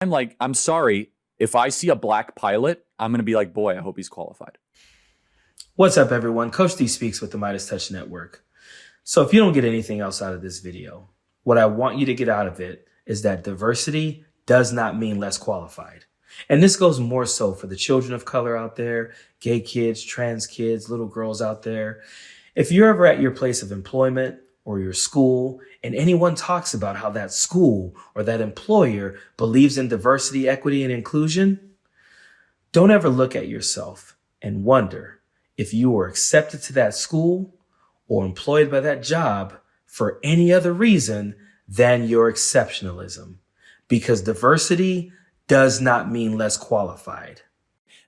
I'm like, I'm sorry, if I see a black pilot, I'm going to be like, boy, I hope he's qualified. What's up, everyone? Coach D speaks with the MeidasTouch Network. So if you don't get anything else out of this video, what I want you to get out of it is that diversity does not mean less qualified. And this goes more so for the children of color out there, gay kids, trans kids, little girls out there. If you're ever at your place of employment or your school and anyone talks about how that school or that employer believes in diversity, equity, and inclusion, don't ever look at yourself and wonder if you were accepted to that school or employed by that job for any other reason than your exceptionalism, because diversity does not mean less qualified.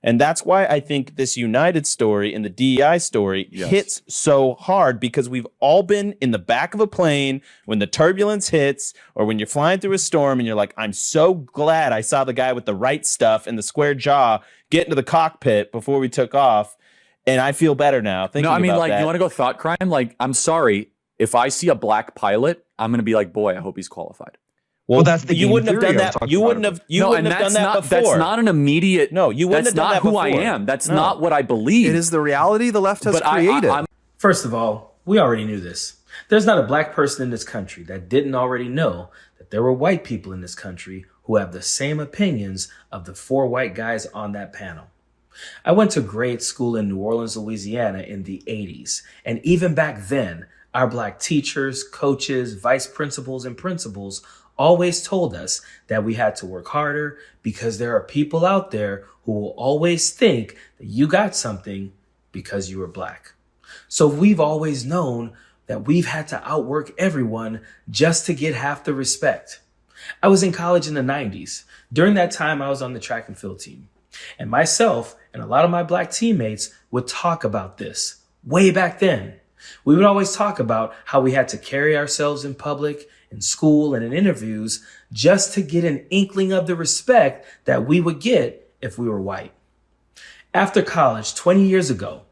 And that's why I think this United story and the DEI story hits so hard, because we've all been in the back of a plane when the turbulence hits, or when you're flying through a storm and you're like, I'm so glad I saw the guy with the right stuff and the square jaw get into the cockpit before we took off. And I feel better now. No, I mean, like, you want to go thought crime? Like, I'm sorry, if I see a black pilot, I'm going to be like, boy, I hope he's qualified. Well, that's the you wouldn't have done that. You wouldn't have. You wouldn't have done that before. That's not an immediate. No, you wouldn't have done that before. That's not who I am. That's not what I believe. It is the reality the left has created. First of all, we already knew this. There's not a black person in this country that didn't already know that there were white people in this country who have the same opinions of the four white guys on that panel. I went to grade school in New Orleans, Louisiana in the 80s. And even back then, our black teachers, coaches, vice principals, and principals always told us that we had to work harder because there are people out there who will always think that you got something because you were black. So we've always known that we've had to outwork everyone just to get half the respect. I was in college in the 90s. During that time, I was on the track and field team. And myself and a lot of my black teammates would talk about this way back then. We would always talk about how we had to carry ourselves in public, in school, and in interviews just to get an inkling of the respect that we would get if we were white. After college, 20 years ago,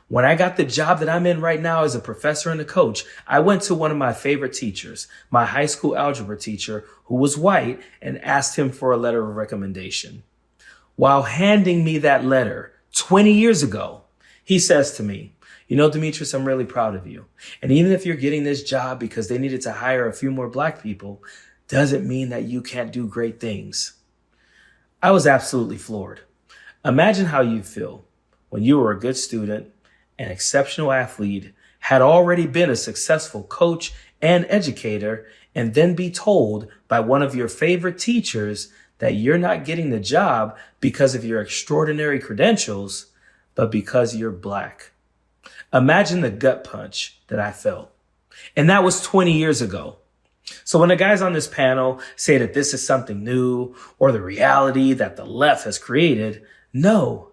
when I got the job that I'm in right now as a professor and a coach, I went to one of my favorite teachers, my high school algebra teacher, who was white, and asked him for a letter of recommendation. While handing me that letter 20 years ago, he says to me, you know, Demetrius, I'm really proud of you. And even if you're getting this job because they needed to hire a few more black people, doesn't mean that you can't do great things. I was absolutely floored. Imagine how you feel when you were a good student, an exceptional athlete, had already been a successful coach and educator, and then be told by one of your favorite teachers that you're not getting the job because of your extraordinary credentials, but because you're black. Imagine the gut punch that I felt. And that was 20 years ago. So when the guys on this panel say that this is something new or the reality that the left has created, no,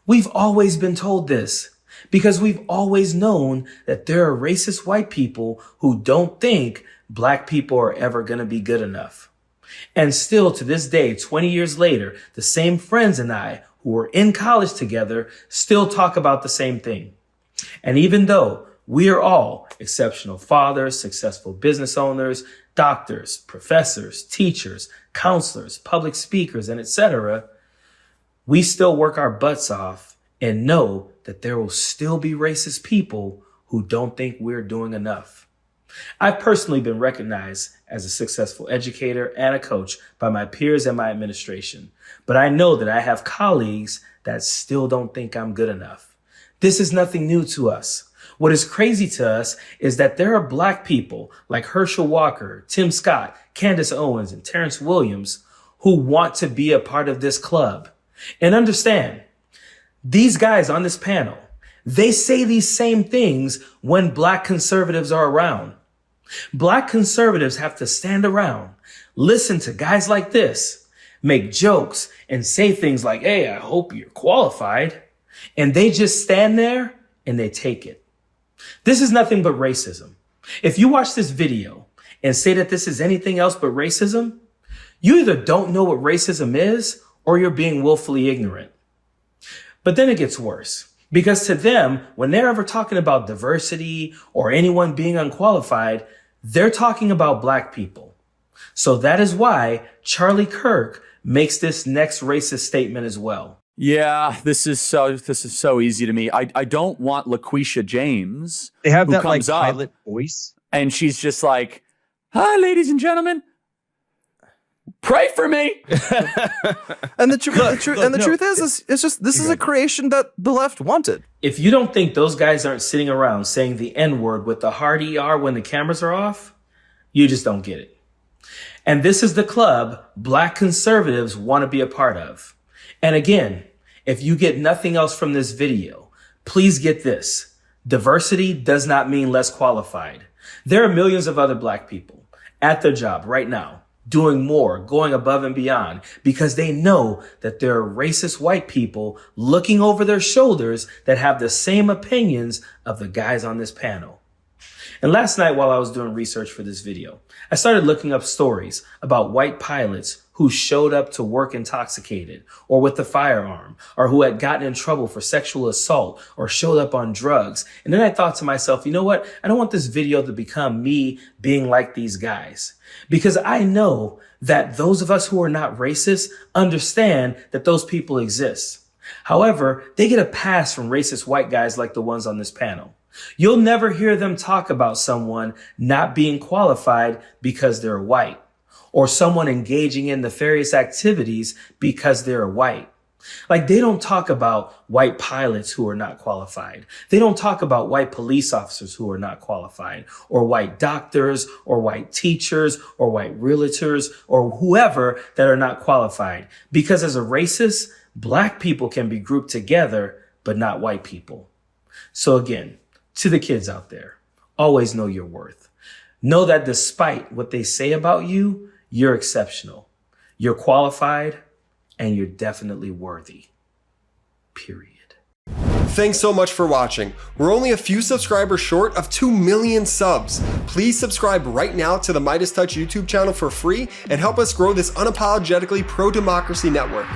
we've always been told this because we've always known that there are racist white people who don't think black people are ever going to be good enough. And still to this day, 20 years later, the same friends and I who were in college together still talk about the same thing. And even though we are all exceptional fathers, successful business owners, doctors, professors, teachers, counselors, public speakers, and etc., we still work our butts off and know that there will still be racist people who don't think we're doing enough. I've personally been recognized as a successful educator and a coach by my peers and my administration, but I know that I have colleagues that still don't think I'm good enough. This is nothing new to us. What is crazy to us is that there are black people like Herschel Walker, Tim Scott, Candace Owens, and Terrence Williams who want to be a part of this club. And understand, these guys on this panel, they say these same things when black conservatives are around. Black conservatives have to stand around, listen to guys like this, make jokes, and say things like, hey, I hope you're qualified. And they just stand there and they take it. This is nothing but racism. If you watch this video and say that this is anything else but racism, you either don't know what racism is or you're being willfully ignorant. But then it gets worse, because to them, when they're ever talking about diversity or anyone being unqualified, they're talking about black people. So that is why Charlie Kirk makes this next racist statement as well. Yeah, this is so easy to me. I don't want LaQuisha James. They have who that like comes up pilot voice. and she's just like, "Hi, ladies and gentlemen, pray for me." And the truth is it's just this is a creation that the left wanted. If you don't think those guys aren't sitting around saying the N-word with the hard ER when the cameras are off, you just don't get it. And this is the club Black conservatives want to be a part of. And again, if you get nothing else from this video, please get this. Diversity does not mean less qualified. There are millions of other Black people at their job right now, doing more, going above and beyond, because they know that there are racist white people looking over their shoulders that have the same opinions of the guys on this panel. And last night, while I was doing research for this video, I started looking up stories about white pilots who showed up to work intoxicated or with a firearm, or who had gotten in trouble for sexual assault or showed up on drugs. And then I thought to myself, you know what? I don't want this video to become me being like these guys, because I know that those of us who are not racist understand that those people exist. However, they get a pass from racist white guys like the ones on this panel. You'll never hear them talk about someone not being qualified because they're white, or someone engaging in nefarious activities because they're white. Like, they don't talk about white pilots who are not qualified. They don't talk about white police officers who are not qualified, or white doctors, or white teachers, or white realtors, or whoever that are not qualified. Because as a racist, Black people can be grouped together, but not white people. So again, to the kids out there, always know your worth. Know that despite what they say about you, you're exceptional, you're qualified, and you're definitely worthy. Period. Thanks so much for watching. We're only a few subscribers short of 2 million subs. Please subscribe right now to the MeidasTouch YouTube channel for free and help us grow this unapologetically pro-democracy network.